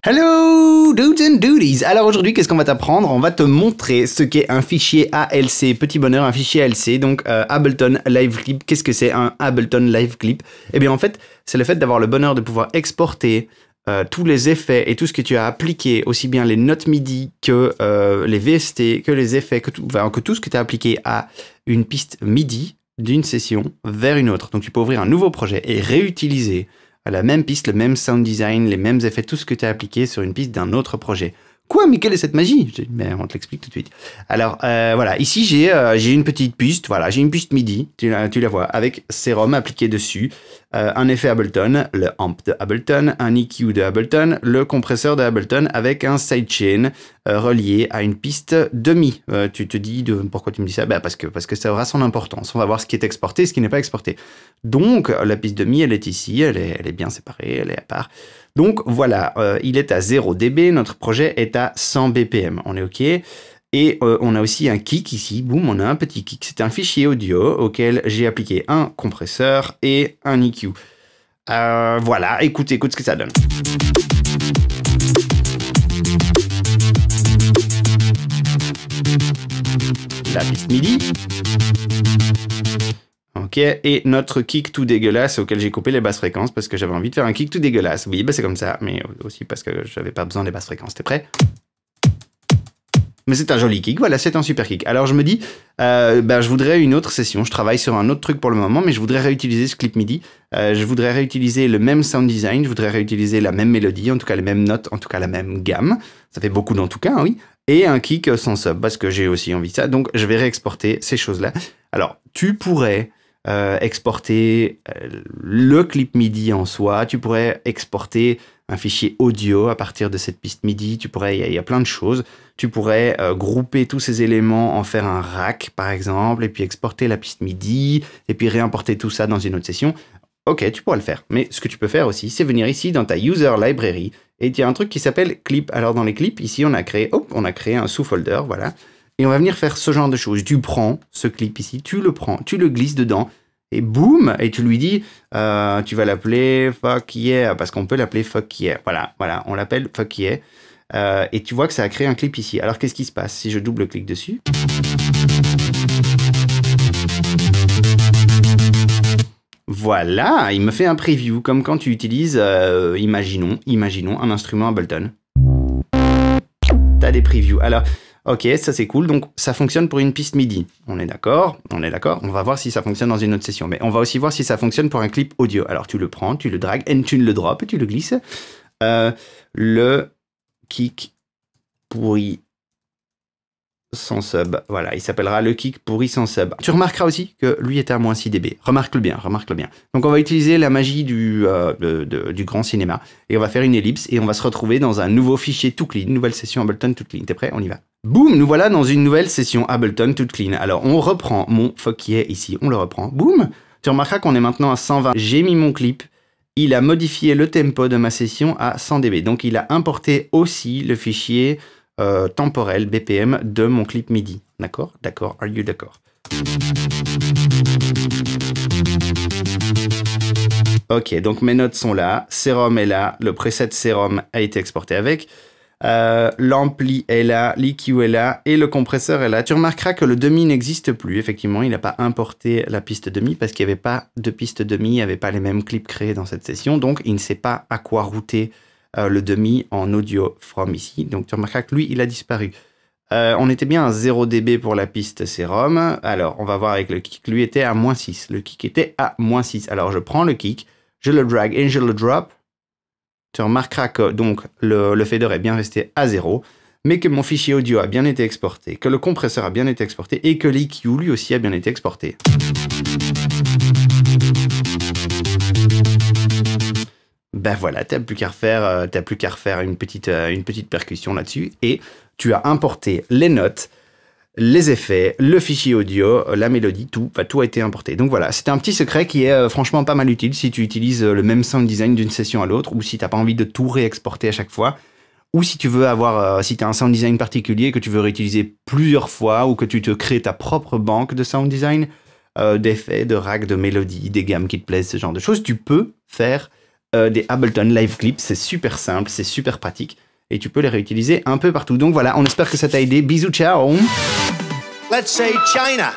Hello dudes and duties. Alors aujourd'hui, qu'est-ce qu'on va t'apprendre? On va te montrer ce qu'est un fichier ALC, petit bonheur, un fichier ALC, donc Ableton Live Clip. Qu'est-ce que c'est un Ableton Live Clip? Eh bien en fait, c'est le fait d'avoir le bonheur de pouvoir exporter tous les effets et tout ce que tu as appliqué, aussi bien les notes MIDI que les VST, que les effets, que tout ce que tu as appliqué à une piste MIDI d'une session vers une autre. Donc tu peux ouvrir un nouveau projet et réutiliser la même piste, le même sound design, les mêmes effets, tout ce que tu as appliqué sur une piste d'un autre projet. Quoi? Mais quelle est cette magie? Mais on te l'explique tout de suite. Alors voilà, ici j'ai une petite piste, voilà, j'ai une piste MIDI, tu la vois, avec Serum appliqué dessus, un effet Ableton, le amp de Ableton, un EQ de Ableton, le compresseur de Ableton avec un sidechain relié à une piste demi. Tu te dis pourquoi tu me dis ça? Bah parce que ça aura son importance. On va voir ce qui est exporté, ce qui n'est pas exporté. Donc la piste demi, elle est ici, elle est bien séparée, elle est à part. Donc voilà, il est à 0 dB, notre projet est à 100 BPM, on est OK. Et on a aussi un kick ici, boum, on a un petit kick. C'est un fichier audio auquel j'ai appliqué un compresseur et un EQ. Voilà, écoute ce que ça donne. La piste MIDI. Ok, et notre kick tout dégueulasse auquel j'ai coupé les basses fréquences parce que j'avais envie de faire un kick tout dégueulasse. Oui, bah c'est comme ça, mais aussi parce que j'avais pas besoin des basses fréquences. T'es prêt? Mais c'est un joli kick, voilà, c'est un super kick. Alors je me dis, je voudrais une autre session, je travaille sur un autre truc pour le moment, mais je voudrais réutiliser ce clip MIDI, je voudrais réutiliser le même sound design, je voudrais réutiliser la même mélodie, en tout cas les mêmes notes, en tout cas la même gamme, ça fait beaucoup en tout cas, hein, oui, et un kick sans sub, parce que j'ai aussi envie de ça, donc je vais réexporter ces choses-là. Alors, tu pourrais exporter le clip MIDI en soi, tu pourrais exporter un fichier audio à partir de cette piste MIDI, il y a plein de choses. Tu pourrais grouper tous ces éléments, en faire un rack par exemple, et puis exporter la piste MIDI, et puis réimporter tout ça dans une autre session. Ok, tu pourras le faire. Mais ce que tu peux faire aussi, c'est venir ici dans ta User Library, et il y a un truc qui s'appelle Clip. Alors dans les clips, ici on a créé un sous-folder, voilà. Et on va venir faire ce genre de choses. Tu prends ce clip ici, tu le prends, tu le glisses dedans, et boum, et tu lui dis, tu vas l'appeler Fuck Yeah, parce qu'on peut l'appeler Fuck Yeah. Voilà, on l'appelle Fuck Yeah. Et tu vois que ça a créé un clip ici. Alors qu'est-ce qui se passe si je double-clique dessus? Voilà, il me fait un preview, comme quand tu utilises, imaginons un instrument Ableton. T'as des previews. Alors, ok, ça c'est cool, donc ça fonctionne pour une piste MIDI. On est d'accord, on va voir si ça fonctionne dans une autre session. Mais on va aussi voir si ça fonctionne pour un clip audio. Alors tu le prends, tu le dragues, et tu le drops, et tu le glisses. Le kick pourri sans sub. Voilà, il s'appellera le kick pourri sans sub. Tu remarqueras aussi que lui était à moins 6 dB. Remarque-le bien. Donc on va utiliser la magie du grand cinéma. Et on va faire une ellipse et on va se retrouver dans un nouveau fichier tout clean, nouvelle session Ableton tout clean. T'es prêt? On y va. Boum, nous voilà dans une nouvelle session Ableton tout clean. Alors on reprend mon Fuck Yeah ici, on le reprend. Boum, tu remarqueras qu'on est maintenant à 120. J'ai mis mon clip. Il a modifié le tempo de ma session à 100 dB. Donc il a importé aussi le fichier temporel BPM de mon clip MIDI. D'accord? D'accord. Are you d'accord? Ok, donc mes notes sont là. Serum est là. Le preset Serum a été exporté avec. L'ampli est là, l'EQ est là et le compresseur est là. Tu remarqueras que le demi n'existe plus. Effectivement, il n'a pas importé la piste demi parce qu'il n'y avait pas de piste demi, il n'y avait pas les mêmes clips créés dans cette session. Donc, il ne sait pas à quoi router le demi en audio from ici. Donc, tu remarqueras que lui, il a disparu. On était bien à 0 dB pour la piste Serum. Alors, on va voir avec le kick. Lui était à moins 6. Le kick était à moins 6. Alors, je prends le kick, je le drag et je le drop. Tu remarqueras que donc le fader est bien resté à 0, mais que mon fichier audio a bien été exporté, que le compresseur a bien été exporté et que l'EQ lui aussi a bien été exporté. Ben voilà, t'as plus qu'à refaire une petite percussion là-dessus et tu as importé les notes, les effets, le fichier audio, la mélodie, tout a été importé. Donc voilà, c'était un petit secret qui est franchement pas mal utile si tu utilises le même sound design d'une session à l'autre ou si t'as pas envie de tout réexporter à chaque fois ou si tu veux avoir, si tu as un sound design particulier que tu veux réutiliser plusieurs fois ou que tu te crées ta propre banque de sound design, d'effets, de racks, de mélodies, des gammes qui te plaisent, ce genre de choses, tu peux faire des Ableton Live Clips. C'est super simple, c'est super pratique et tu peux les réutiliser un peu partout. Donc voilà, on espère que ça t'a aidé. Bisous, ciao. Let's say China.